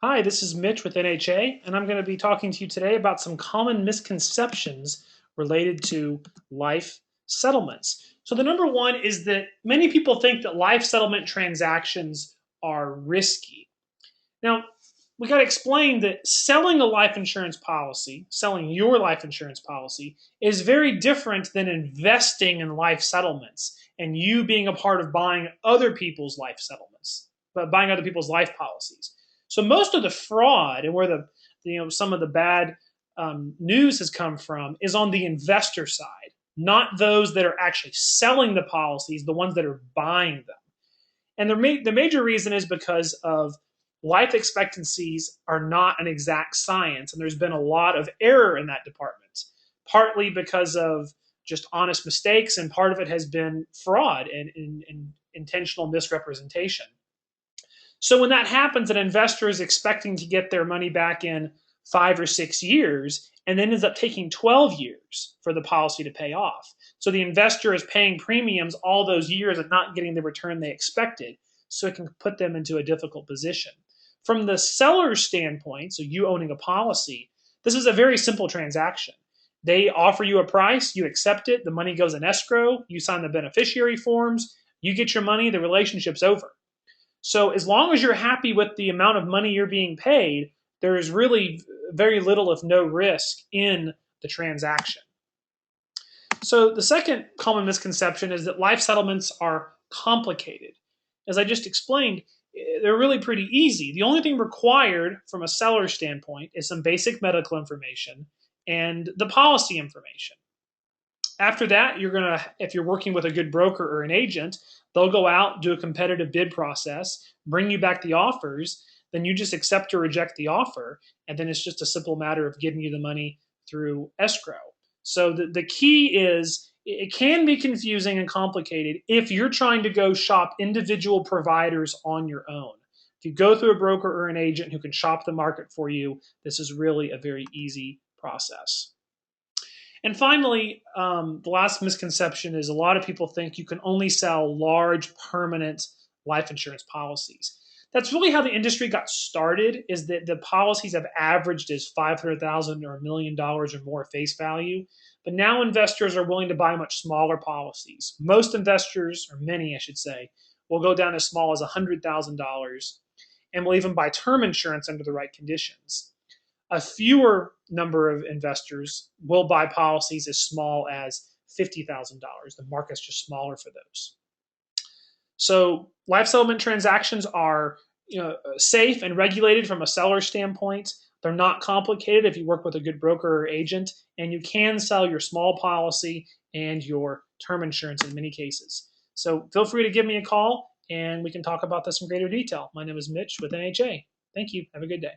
Hi, this is Mitch with NHA, and I'm going to be talking to you today about some common misconceptions related to life settlements. So, the number one is that many people think that life settlement transactions are risky. Now, we got to explain that selling a life insurance policy, selling your life insurance policy, is very different than investing in life settlements and you being a part of buying other people's life settlements, but buying other people's life policies. So most of the fraud and where some of the bad news has come from is on the investor side, not those that are actually selling the policies, the ones that are buying them. And the major reason is because of life expectancies are not an exact science, and there's been a lot of error in that department, partly because of just honest mistakes, and part of it has been fraud and intentional misrepresentation. So when that happens, an investor is expecting to get their money back in 5 or 6 years and then ends up taking 12 years for the policy to pay off. So the investor is paying premiums all those years and not getting the return they expected. So it can put them into a difficult position. From the seller's standpoint, so you owning a policy, this is a very simple transaction. They offer you a price, you accept it, the money goes in escrow, you sign the beneficiary forms, you get your money, the relationship's over. So as long as you're happy with the amount of money you're being paid, there is really very little, if no risk, in the transaction. So the second common misconception is that life settlements are complicated. As I just explained, they're really pretty easy. The only thing required from a seller standpoint is some basic medical information and the policy information. After that, if you're working with a good broker or an agent, they'll go out, do a competitive bid process, bring you back the offers, then you just accept or reject the offer, and then it's just a simple matter of getting you the money through escrow. So the key is it can be confusing and complicated if you're trying to go shop individual providers on your own. If you go through a broker or an agent who can shop the market for you, this is really a very easy process. And finally, the last misconception is a lot of people think you can only sell large, permanent life insurance policies. That's really how the industry got started. Is that the policies have averaged as $500,000 or $1 million or more face value, but now investors are willing to buy much smaller policies. Most investors, or many, I should say, will go down as small as $100,000 and will even buy term insurance under the right conditions. A fewer number of investors will buy policies as small as $50,000. The market's just smaller for those. So life settlement transactions are safe and regulated from a seller standpoint. They're not complicated if you work with a good broker or agent, and you can sell your small policy and your term insurance in many cases. So feel free to give me a call and we can talk about this in greater detail. My name is Mitch with NHA. Thank you. Have a good day.